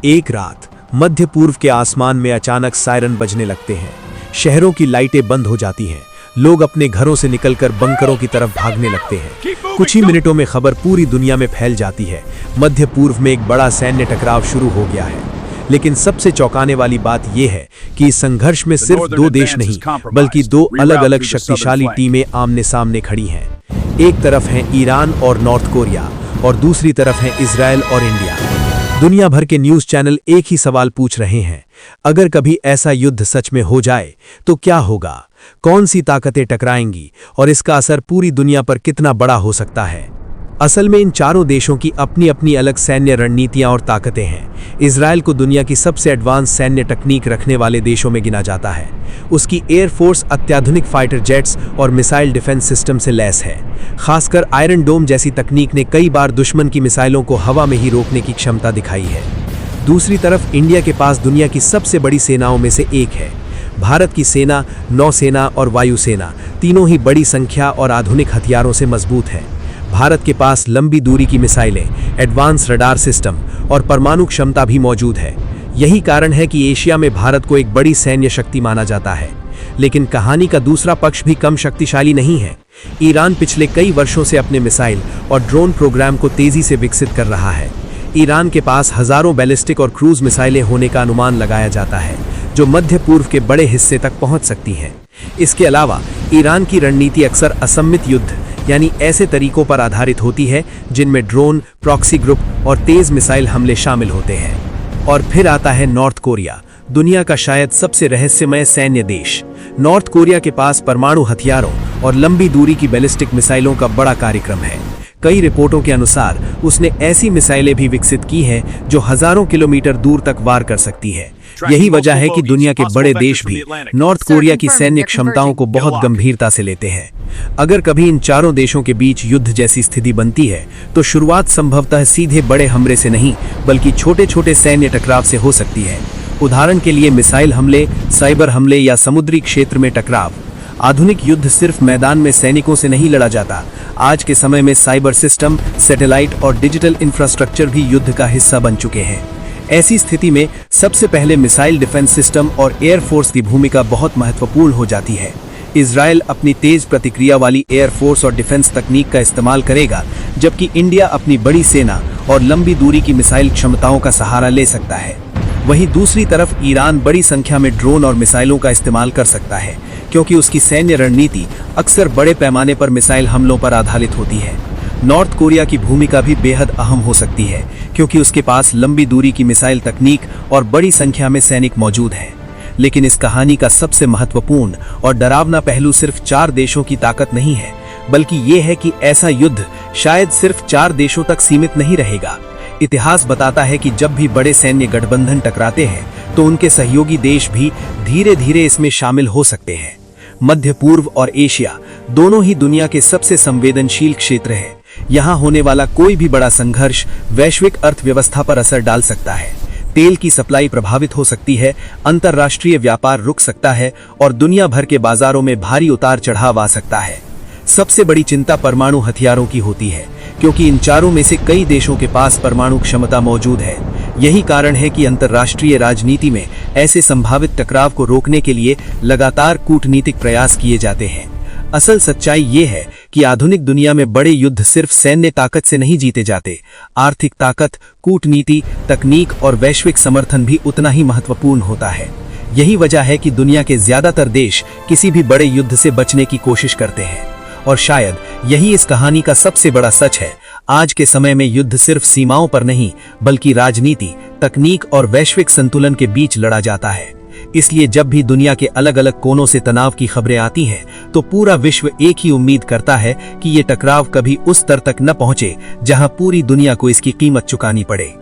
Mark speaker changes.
Speaker 1: एक रात मध्य पूर्व के आसमान में अचानक सायरन बजने लगते हैं। शहरों की लाइटें बंद हो जाती हैं। लोग अपने घरों से निकलकर बंकरों की तरफ भागने लगते हैं। कुछ ही मिनटों में खबर पूरी दुनिया में फैल जाती है। मध्य पूर्व में एक बड़ा सैन्य टकराव शुरू हो गया है। लेकिन सबसे चौंकाने वाली बात यह है कि इस संघर्ष में सिर्फ दो देश नहीं बल्कि दो अलग अलग शक्तिशाली टीमें आमने सामने खड़ी हैं। एक तरफ है ईरान और नॉर्थ कोरिया और दूसरी तरफ है इजराइल और इंडिया। दुनिया भर के न्यूज चैनल एक ही सवाल पूछ रहे हैं, अगर कभी ऐसा युद्ध सच में हो जाए तो क्या होगा? कौन सी ताकतें टकराएंगी और इसका असर पूरी दुनिया पर कितना बड़ा हो सकता है? असल में इन चारों देशों की अपनी अपनी अलग सैन्य रणनीतियां और ताकतें हैं। इजराइल को दुनिया की सबसे एडवांस सैन्य तकनीक रखने वाले देशों में गिना जाता है। उसकी एयरफोर्स अत्याधुनिक फाइटर जेट्स और मिसाइल डिफेंस सिस्टम से लैस है। खासकर आयरन डोम जैसी तकनीक ने कई बार दुश्मन की मिसाइलों को हवा में ही रोकने की क्षमता दिखाई है। दूसरी तरफ इंडिया के पास दुनिया की सबसे बड़ी सेनाओं में से एक है। भारत की सेना, नौसेना और वायुसेना तीनों ही बड़ी संख्या और आधुनिक हथियारों से मजबूत है। भारत के पास लंबी दूरी की मिसाइलें, एडवांस रडार सिस्टम और परमाणु क्षमता भी मौजूद है। यही कारण है कि एशिया में भारत को एक बड़ी सैन्य शक्ति माना जाता है। लेकिन कहानी का दूसरा पक्ष भी कम शक्तिशाली नहीं है। ईरान पिछले कई वर्षों से अपने मिसाइल और ड्रोन प्रोग्राम को तेजी से विकसित कर रहा है। ईरान के पास हजारों बैलिस्टिक और क्रूज मिसाइलें होने का अनुमान लगाया जाता है, जो मध्य पूर्व के बड़े हिस्से तक पहुंच सकती हैं। इसके अलावा ईरान की रणनीति अक्सर असम्मित युद्ध यानी ऐसे तरीकों पर आधारित होती है जिनमें ड्रोन, प्रॉक्सी ग्रुप और तेज मिसाइल हमले शामिल होते हैं। और फिर आता है नॉर्थ कोरिया, दुनिया का शायद सबसे रहस्यमय सैन्य देश। नॉर्थ कोरिया के पास परमाणु हथियारों और लंबी दूरी की बैलिस्टिक मिसाइलों का बड़ा कार्यक्रम है। कई रिपोर्टों के अनुसार उसने ऐसी मिसाइलें भी विकसित की हैं जो हजारों किलोमीटर दूर तक वार कर सकती है। यही वजह है कि दुनिया के बड़े देश भी नॉर्थ कोरिया की सैन्य क्षमताओं को बहुत गंभीरता से लेते हैं। अगर कभी इन चारों देशों के बीच युद्ध जैसी स्थिति बनती है तो शुरुआत संभवतः सीधे बड़े हमले से नहीं बल्कि छोटे छोटे सैन्य टकराव से हो सकती है। उदाहरण के लिए मिसाइल हमले, साइबर हमले या समुद्री क्षेत्र में टकराव। आधुनिक युद्ध सिर्फ मैदान में सैनिकों से नहीं लड़ा जाता। आज के समय में साइबर सिस्टम, सैटेलाइट और डिजिटल इंफ्रास्ट्रक्चर भी युद्ध का हिस्सा बन चुके हैं। ऐसी स्थिति में सबसे पहले मिसाइल डिफेंस सिस्टम और एयरफोर्स की भूमिका बहुत महत्वपूर्ण हो जाती है। इजराइल अपनी तेज प्रतिक्रिया वाली एयरफोर्स और डिफेंस तकनीक का इस्तेमाल करेगा, जबकि इंडिया अपनी बड़ी सेना और लंबी दूरी की मिसाइल क्षमताओं का सहारा ले सकता है। वहीं दूसरी तरफ ईरान बड़ी संख्या में ड्रोन और मिसाइलों का इस्तेमाल कर सकता है, क्योंकि उसकी सैन्य रणनीति अक्सर बड़े पैमाने पर मिसाइल हमलों पर आधारित होती है। नॉर्थ कोरिया की भूमिका भी बेहद अहम हो सकती है, क्योंकि उसके पास लंबी दूरी की मिसाइल तकनीक और बड़ी संख्या में सैनिक मौजूद हैं। लेकिन इस कहानी का सबसे महत्वपूर्ण और डरावना पहलू सिर्फ चार देशों की ताकत नहीं है, बल्कि ये है कि ऐसा युद्ध शायद सिर्फ चार देशों तक सीमित नहीं रहेगा। इतिहास बताता है कि जब भी बड़े सैन्य गठबंधन टकराते हैं तो उनके सहयोगी देश भी धीरे धीरे इसमें शामिल हो सकते हैं। मध्य पूर्व और एशिया दोनों ही दुनिया के सबसे संवेदनशील क्षेत्र हैं। यहाँ होने वाला कोई भी बड़ा संघर्ष वैश्विक अर्थव्यवस्था पर असर डाल सकता है। तेल की सप्लाई प्रभावित हो सकती है, अंतर्राष्ट्रीय व्यापार रुक सकता है और दुनिया भर के बाजारों में भारी उतार चढ़ाव आ सकता है। सबसे बड़ी चिंता परमाणु हथियारों की होती है, क्योंकि इन चारों में से कई देशों के पास परमाणु क्षमता मौजूद है। यही कारण है कि अंतर्राष्ट्रीय राजनीति में ऐसे संभावित टकराव को रोकने के लिए लगातार कूटनीतिक प्रयास किए जाते हैं। असल सच्चाई ये है कि आधुनिक दुनिया में बड़े युद्ध सिर्फ सैन्य ताकत से नहीं जीते जाते। आर्थिक ताकत, कूटनीति, तकनीक और वैश्विक समर्थन भी उतना ही महत्वपूर्ण होता है। यही वजह है कि दुनिया के ज्यादातर देश किसी भी बड़े युद्ध से बचने की कोशिश करते हैं। और शायद यही इस कहानी का सबसे बड़ा सच है। आज के समय में युद्ध सिर्फ सीमाओं पर नहीं बल्कि राजनीति, तकनीक और वैश्विक संतुलन के बीच लड़ा जाता है। इसलिए जब भी दुनिया के अलग अलग कोनों से तनाव की खबरें आती हैं, तो पूरा विश्व एक ही उम्मीद करता है कि ये टकराव कभी उस स्तर तक न पहुंचे जहां पूरी दुनिया को इसकी कीमत चुकानी पड़े।